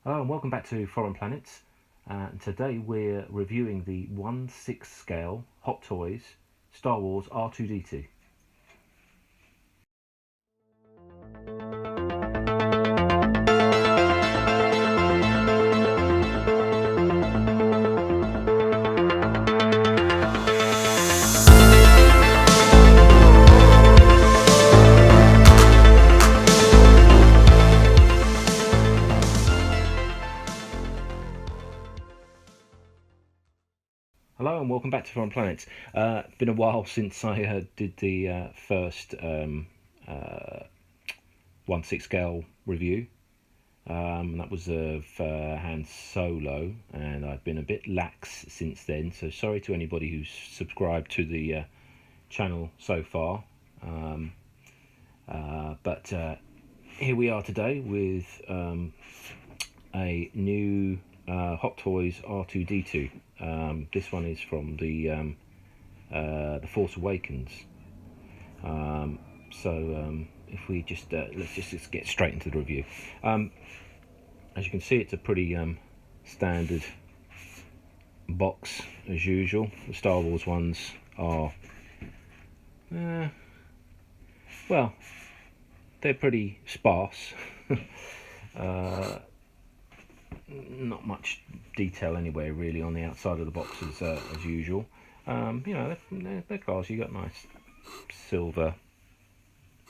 Hello and welcome back to Foreign Planets. Today we're reviewing the 1/6 scale Hot Toys Star Wars R2D2. Hello and welcome back to Foreign Planets. It's been a while since I did the first 1/6 scale review. That was of Han Solo, and I've been a bit lax since then, so sorry to anybody who's subscribed to the channel so far. But here we are today with a new Hot Toys R2D2. This one is from the Force Awakens. If we just let's just get straight into the review. As you can see, it's a pretty standard box as usual. The Star Wars ones are well, they're pretty sparse. Not much detail anywhere really on the outside of the boxes as usual. You know, they're classy. You got a nice silver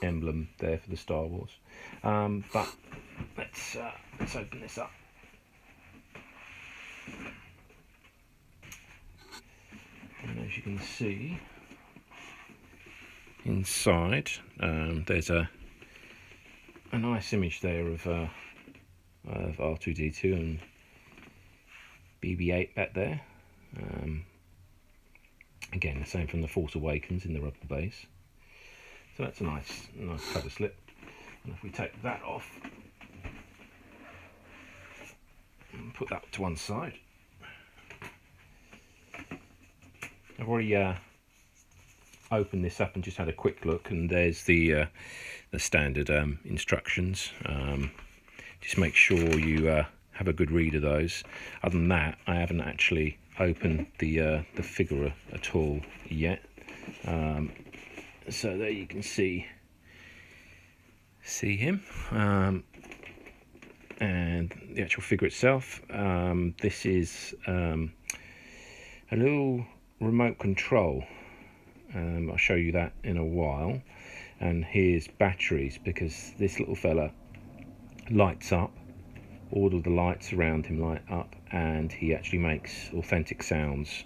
emblem there for the Star Wars. But let's open this up. And as you can see, inside there's a nice image there of R2D2 and BB-8 back there. Again, the same from the Force Awakens in the rubber base. So that's a nice cover slip. And if we take that off and put that to one side, I've already opened this up and just had a quick look, and there's the standard instructions. Just make sure you have a good read of those. Other than that, I haven't actually opened the figure at all yet. So there you can see him, and the actual figure itself. This is a little remote control. I'll show you that in a while. And here's batteries, because this little fella lights up. All of the lights around him light up, and he actually makes authentic sounds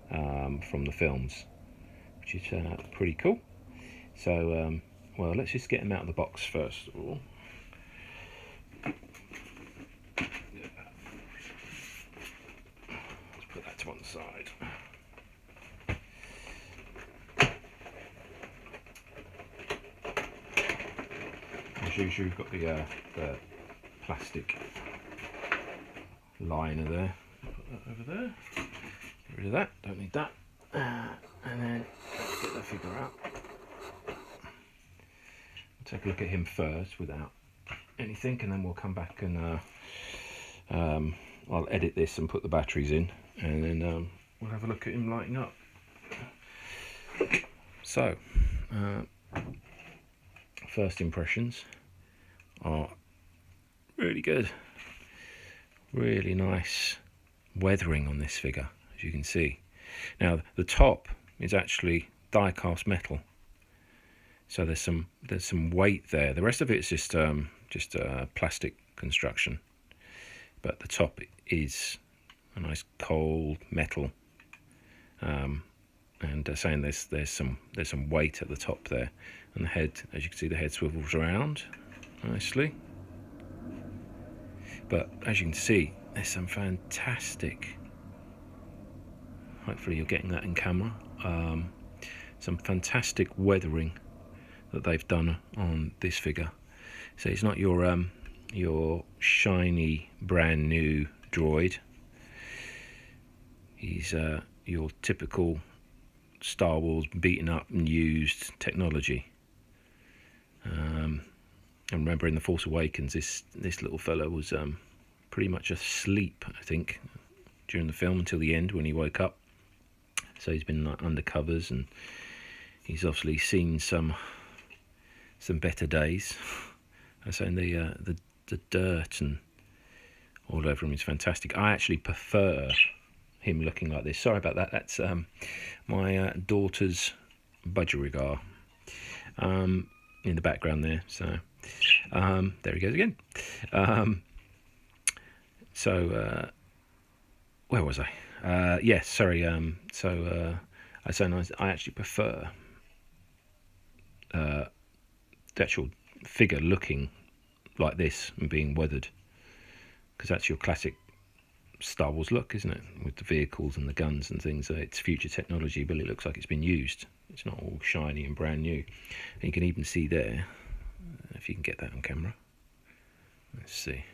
from the films, which is pretty cool. So well, let's just get him out of the box first of all. Let's put that to one side. As usual, you've got the plastic liner there. Put that over there. Get rid of that. Don't need that. And then let's get the figure out. Take a look at him first without anything, and then we'll come back and I'll edit this and put the batteries in, and then we'll have a look at him lighting up. So first impressions are really good. Really nice weathering on this figure, as you can see. Now the top is actually die-cast metal, so there's some weight there. The rest of it is just plastic construction, but the top is a nice cold metal. And saying there's some weight at the top there, and the head, as you can see, the head swivels around nicely. But as you can see, there's some fantastic, hopefully you're getting that in camera, some fantastic weathering that they've done on this figure. So it's not your shiny brand new droid. He's your typical Star Wars beaten up and used technology. And remember, in the Force Awakens, this little fellow was pretty much asleep, I think, during the film until the end when he woke up. So he's been like under covers, and he's obviously seen some better days. I say the dirt and all over him is fantastic. I actually prefer him looking like this. Sorry about that. That's my daughter's budgerigar in the background there. So there he goes again. Where was I? Yes, sorry. I actually prefer the actual figure looking like this and being weathered, because that's your classic Star Wars look, isn't it? With the vehicles and the guns and things. It's future technology, but it looks like it's been used. It's not all shiny and brand new. And you can even see there, if you can get that on camera. Let's see.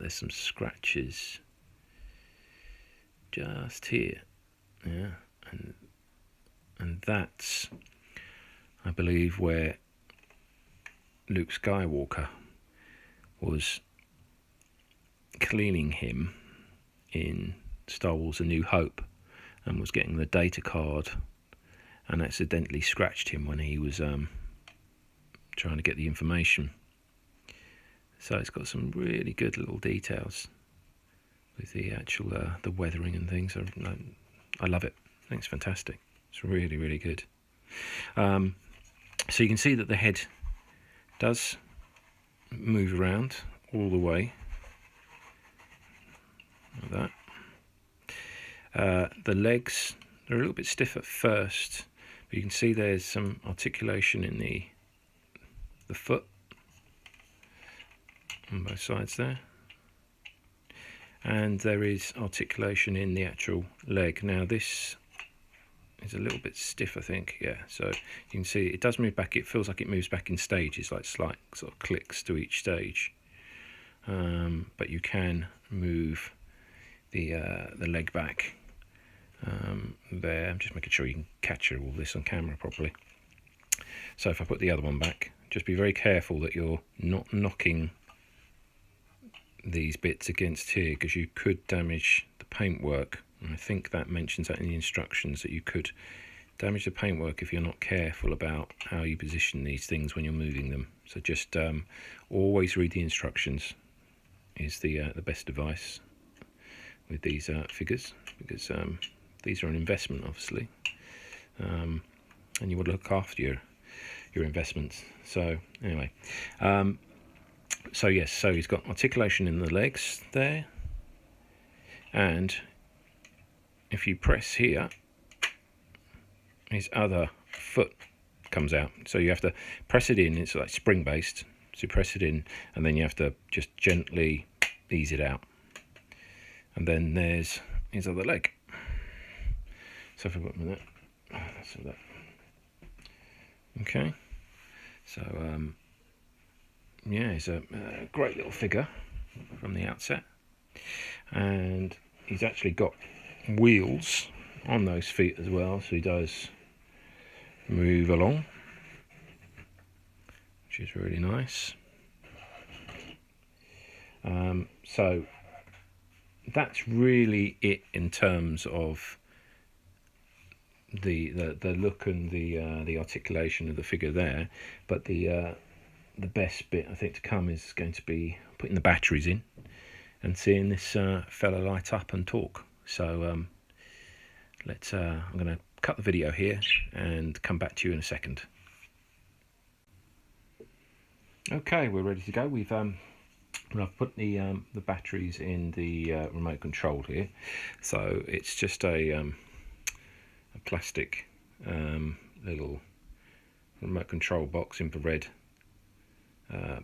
There's some scratches just here. Yeah, and that's, I believe, where Luke Skywalker was cleaning him in Star Wars A New Hope, and was getting the data card and accidentally scratched him when he was trying to get the information. So it's got some really good little details with the actual the weathering and things. I love it. I think it's fantastic. It's really, really good. So you can see that the head does move around all the way like that. The legs, they're a little bit stiff at first, but you can see there's some articulation in the foot on both sides there, and there is articulation in the actual leg. Now this is a little bit stiff, I think. Yeah, so you can see it does move back. It feels like it moves back in stages, like slight sort of clicks to each stage, but you can move the leg back there. I'm just making sure you can capture all this on camera properly. So if I put the other one back, just be very careful that you're not knocking these bits against here, because you could damage the paintwork. And I think that mentions that in the instructions, that you could damage the paintwork if you're not careful about how you position these things when you're moving them. So just always read the instructions is the best advice with these figures, because these are an investment, obviously, and you want to look after your investments. So anyway, so yes, so he's got articulation in the legs there, and if you press here, his other foot comes out. So you have to press it in. It's like spring based, so you press it in, and then you have to just gently ease it out. And then there's his other leg. So if I put him in that, that's that. Okay. So yeah, he's a great little figure from the outset, and he's actually got wheels on those feet as well, so he does move along, which is really nice. So that's really it in terms of the look and the articulation of the figure there. But the best bit, I think, to come is going to be putting the batteries in and seeing this fella light up and talk. So I'm going to cut the video here and come back to you in a second. Okay, we're ready to go. I've put the batteries in the remote control here. So it's just a plastic little remote control box, infrared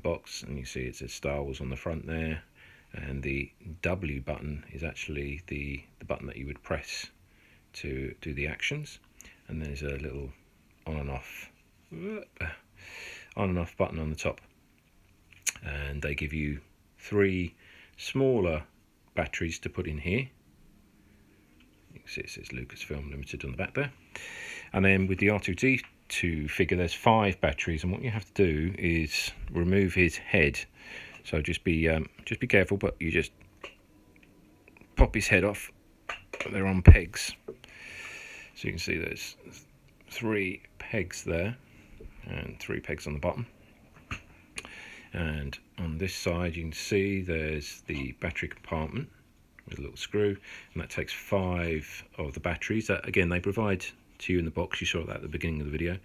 box, and you see it says Star Wars on the front there, and the W button is actually the button that you would press to do the actions, and there's a little on and off button on the top, and they give you 3 smaller batteries to put in here. You can see it says Lucasfilm Limited on the back there, and then with the R2D2 figure there's 5 batteries, and what you have to do is remove his head So just be careful, but you just pop his head off. They're on pegs, so you can see there's 3 pegs there and 3 pegs on the bottom. And on this side you can see there's the battery compartment with a little screw, and that takes 5 of the batteries that again they provide to you in the box. You saw that at the beginning of the video.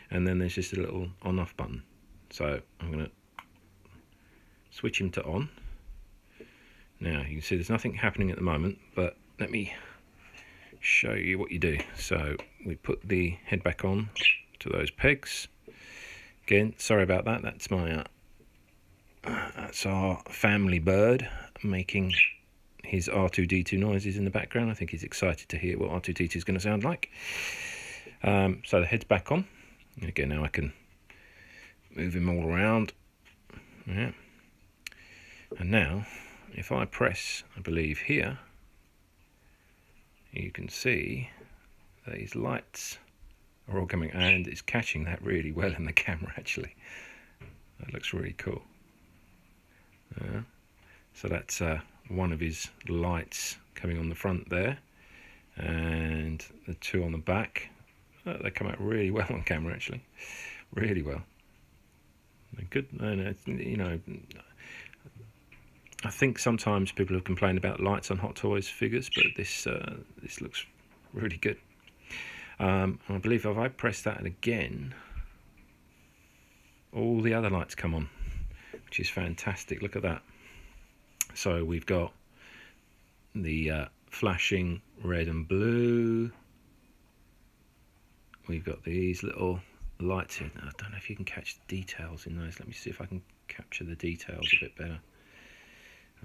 And then there's just a little on-off button. So I'm going to switch him to on. Now you can see there's nothing happening at the moment, but let me show you what you do. So we put the head back on to those pegs. Again, sorry about that. That's my that's our family bird making his R2D2 noises in the background. I think he's excited to hear what R2D2 is going to sound like. So the head's back on. Again, now I can move him all around. Yeah. And now, if I press, I believe here, you can see that his lights are all coming, and it's catching that really well in the camera actually. That looks really cool. So that's one of his lights coming on the front there, and the 2 on the back. They come out really well on camera actually, really well. They're good. And you know, I think sometimes people have complained about lights on Hot Toys figures, but this looks really good. I believe if I press that again, all the other lights come on, which is fantastic. Look at that. So we've got the flashing red and blue. We've got these little lights here. I don't know if you can catch the details in those. Let me see if I can capture the details a bit better.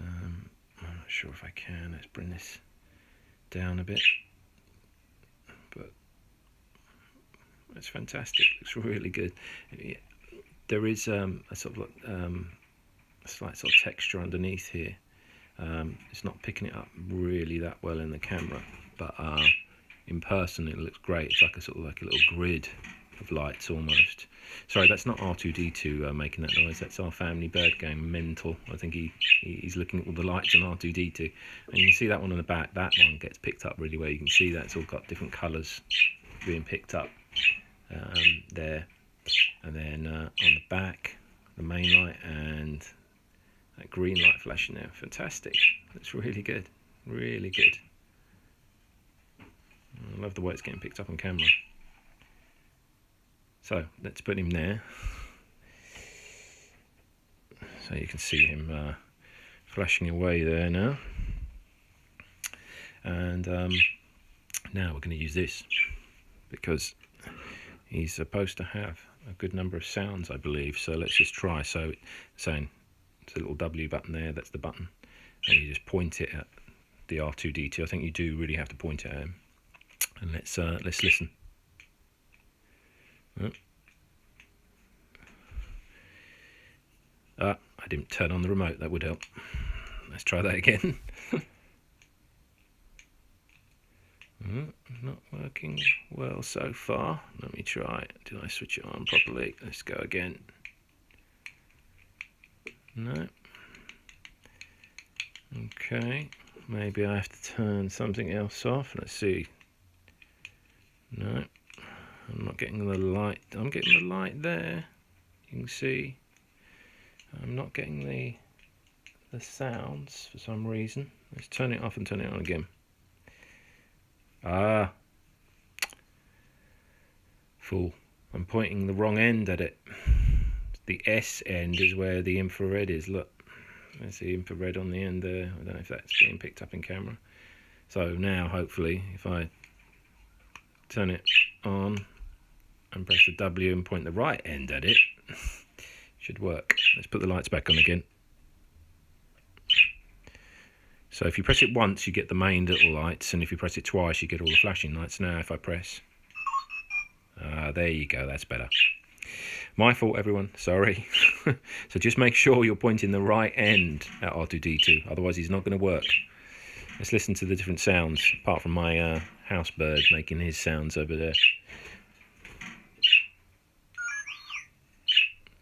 I'm not sure if I can. Let's bring this down a bit. But it's fantastic. Looks really good. There is a sort of a slight sort of texture underneath here. It's not picking it up really that well in the camera, but in person it looks great. It's like a sort of like a little grid of lights almost. Sorry, that's not R2D2 making that noise. That's our family bird going mental. I think he's looking at all the lights on R2D2, and you can see that one on the back. That one gets picked up really well. You can see that it's all got different colours being picked up there, and then on the back, the main light and that green light flashing there. Fantastic. It's really good. Really good. I love the way it's getting picked up on camera. So let's put him there. So you can see him flashing away there now. And now we're going to use this because he's supposed to have a good number of sounds, I believe. So let's just try. So it's saying it's a little W button there. That's the button, and you just point it at the R2D2. I think you do really have to point it at him. And let's listen. I didn't turn on the remote. That would help. Let's try that again. Not working well so far. Let me try. Did I switch it on properly? Let's go again. No. Okay. Maybe I have to turn something else off. Let's see. No. I'm not getting the light. I'm getting the light there. You can see. I'm not getting the sounds for some reason. Let's turn it off and turn it on again. Fool. I'm pointing the wrong end at it. The S end is where the infrared is. Look. There's the infrared on the end there. I don't know if that's being picked up in camera. So now, hopefully, if I turn it on and press the W and point the right end at it, should work. Let's put the lights back on again. So if you press it once, you get the main little lights, and if you press it twice, you get all the flashing lights. Now if I press, there you go, that's better. My fault, everyone, sorry. So just make sure you're pointing the right end at R2D2, otherwise he's not going to work. Let's listen to the different sounds, apart from my house bird making his sounds over there.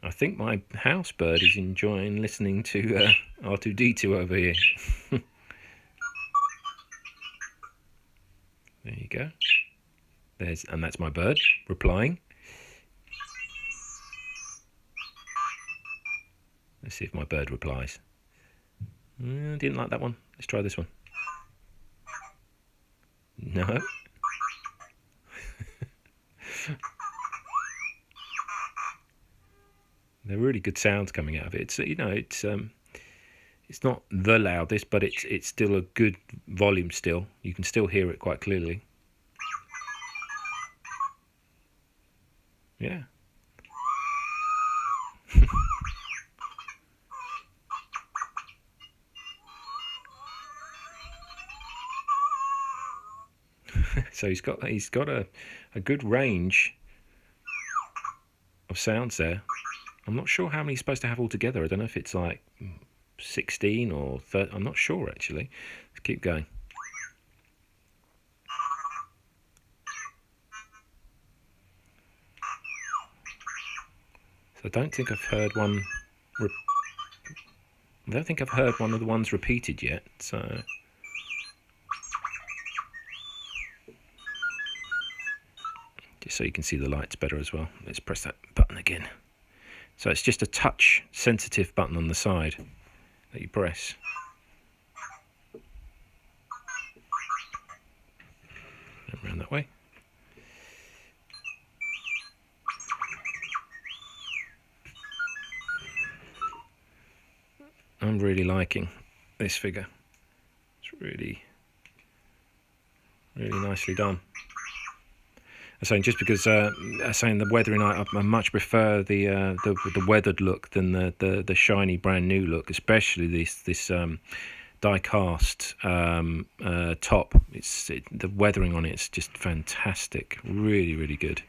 I think my house bird is enjoying listening to R2D2 over here. There you go. And that's my bird replying. Let's see if my bird replies. Didn't like that one. Let's try this one. No. They're really good sounds coming out of it. It's it's not the loudest, but it's still a good volume still. You can still hear it quite clearly. Yeah. So he's got a good range of sounds there. I'm not sure how many he's supposed to have altogether. I don't know if it's like 16 or 30. I'm not sure actually. Let's keep going. So I don't think I've heard one. I don't think I've heard one of the ones repeated yet. So. Just so you can see the lights better as well. Let's press that button again. So it's just a touch sensitive button on the side that you press. And around that way. I'm really liking this figure. It's really nicely done. I'm saying just because saying the weathering, I much prefer the weathered look than the shiny brand new look, especially this die cast top. The weathering on it's just fantastic, really good.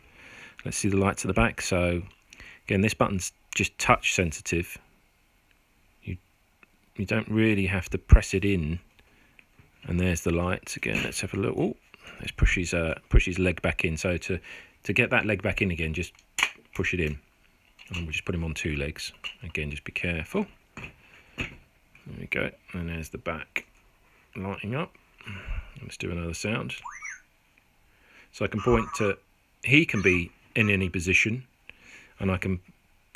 Let's see the lights at the back. So again, this button's just touch sensitive. You don't really have to press it in. And there's the lights again. Let's have a look. Oh. Let's push his leg back in. So to get that leg back in again, just push it in. And we'll just put him on 2 legs. Again, just be careful. There we go. And there's the back lighting up. Let's do another sound. So I can point to, he can be in any position, and I can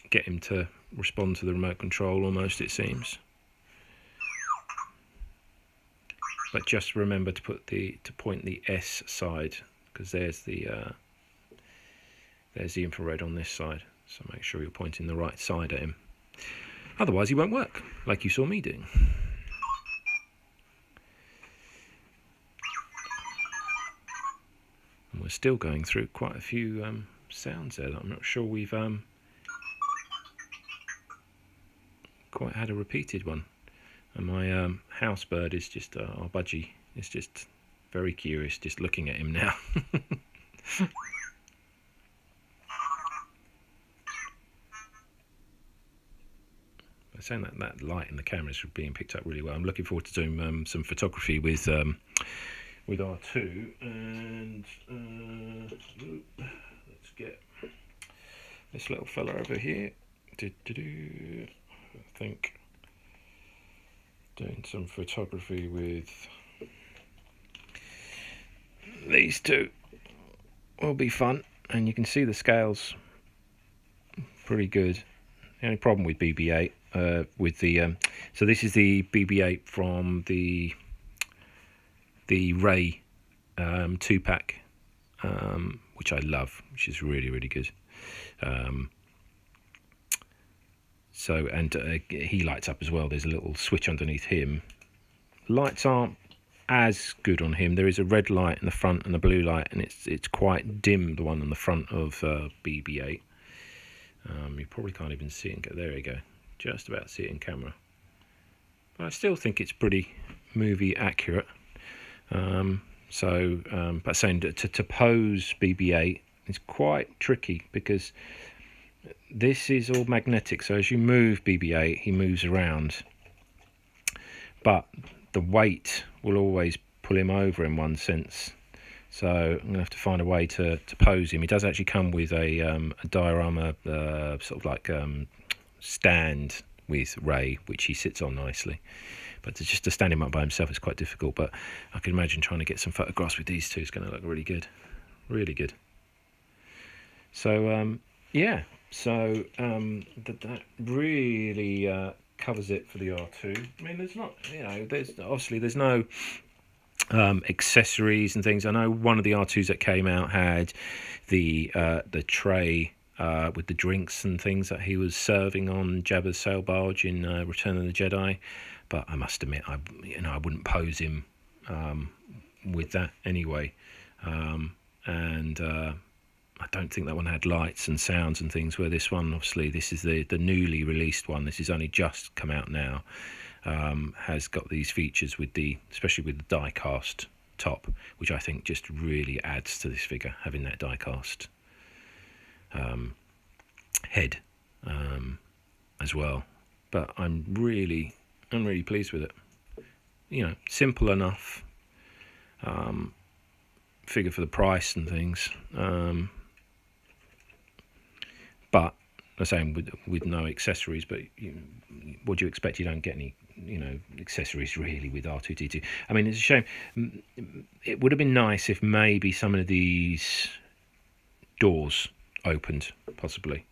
get him to respond to the remote control almost, it seems. But just remember to point the S side, because there's the infrared on this side. So make sure you're pointing the right side at him. Otherwise, he won't work, like you saw me doing. And we're still going through quite a few sounds there that I'm not sure we've quite had a repeated one. And my house bird is just, our budgie, is just very curious, just looking at him now. I'm saying that light in the camera is being picked up really well. I'm looking forward to doing some photography with R2. And let's get this little fella over here. I think. Doing some photography with these two will be fun, and you can see the scales pretty good. The only problem with BB-8 with the so this is the BB-8 from the Ray 2-pack, which I love, which is really good. So, and he lights up as well. There's a little switch underneath him. Lights aren't as good on him. There is a red light in the front and a blue light, and it's quite dim, the one on the front of BB-8. You probably can't even see it. There you go. Just about see it in camera. But I still think it's pretty movie accurate. But saying to pose BB-8 is quite tricky, because this is all magnetic, so as you move BB-8, he moves around, but the weight will always pull him over in one sense. So I'm going to have to find a way to pose him. He does actually come with a diorama sort of like stand with Ray, which he sits on nicely. But just to stand him up by himself is quite difficult. But I can imagine trying to get some photographs with these two is going to look really good. Really good. So, yeah. So that really covers it for the R2. I mean, there's not, there's no accessories and things. I know one of the R2s that came out had the tray with the drinks and things that he was serving on Jabba's sail barge in Return of the Jedi, but I must admit I wouldn't pose him with that anyway, and I don't think that one had lights and sounds and things, where this one, obviously this is the newly released one, this is only just come out now, has got these features with especially with the die cast top, which I think just really adds to this figure, having that die cast head as well. But I'm really pleased with it. Simple enough figure for the price and things, but the same with no accessories. But what do you expect? You don't get any accessories really with R2D2. I mean, it's a shame. It would have been nice if maybe some of these doors opened, possibly.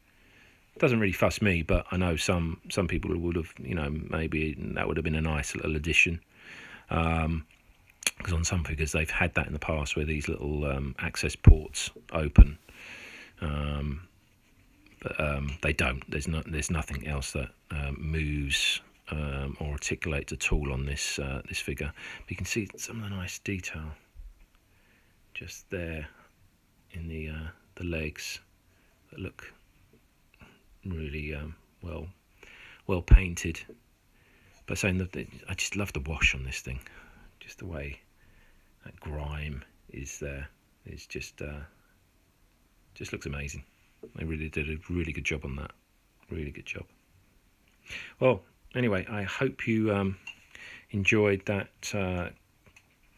It doesn't really fuss me, but I know some people would have, maybe that would have been a nice little addition. Because on some figures they've had that in the past, where these little access ports open, but they don't. There's nothing else that moves or articulates at all on this figure. But you can see some of the nice detail just there in the legs that look really well painted. But saying that I just love the wash on this thing, just the way that grime is there. It's just looks amazing. They really did a really good job on that. Really good job. Well, anyway, I hope you enjoyed that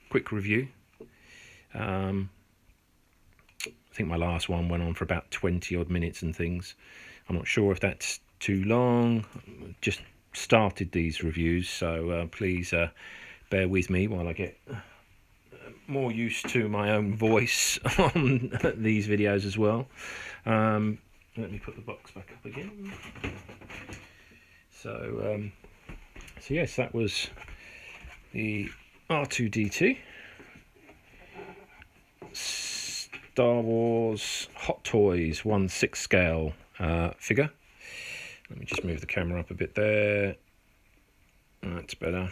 quick review. I think my last one went on for about 20 odd minutes and things. I'm not sure if that's too long. Just started these reviews, so please bear with me while I get more used to my own voice on these videos as well. Let me put the box back up again. So yes, that was the R2D2 Star Wars Hot Toys 1/6 scale figure. Let me just move the camera up a bit there. That's better.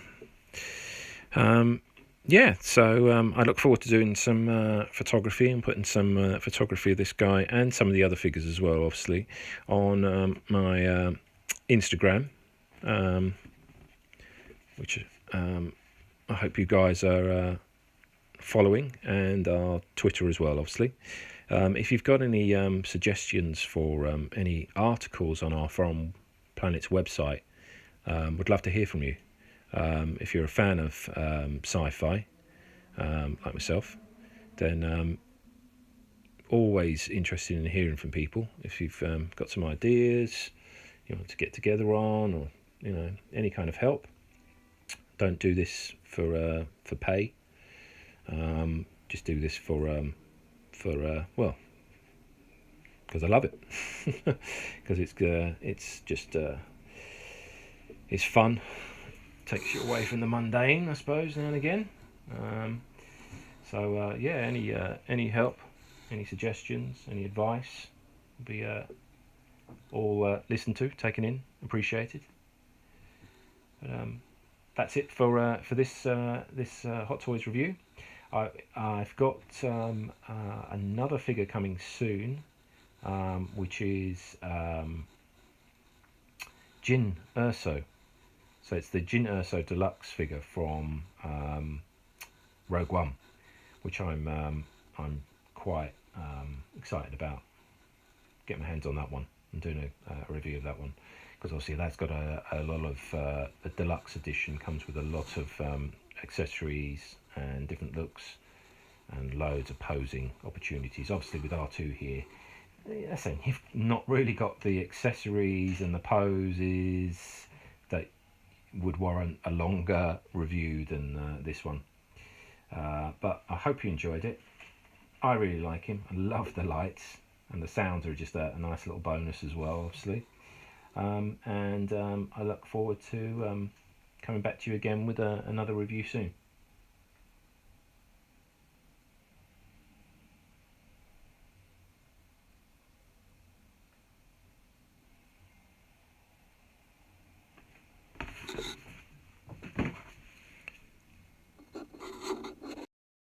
Yeah, so I look forward to doing some photography and putting some photography of this guy and some of the other figures as well, obviously, on my Instagram, which I hope you guys are following, and our Twitter as well, obviously. If you've got any suggestions for any articles on our Foreign Planets website, would love to hear from you. If you're a fan of sci-fi, like myself, then always interested in hearing from people. If you've got some ideas you want to get together on, or any kind of help, don't do this for pay. Just do this for well, because I love it. Because it's just it's fun. Takes you away from the mundane, I suppose, now and again. Yeah, any help, any suggestions, any advice will be all listened to, taken in, appreciated. But that's it for this Hot Toys review. I've got another figure coming soon, which is Jyn Erso. So it's the Jyn Erso Deluxe figure from Rogue One, which I'm quite excited about getting my hands on that one and doing a review of that one, because obviously that's got a lot of the deluxe edition comes with a lot of accessories and different looks, and loads of posing opportunities. Obviously with R2 here, I say you've not really got the accessories and the poses that would warrant a longer review than this one. But I hope you enjoyed it. I really like him. I love the lights, and the sounds are just a nice little bonus as well, obviously. I look forward to coming back to you again with another review soon.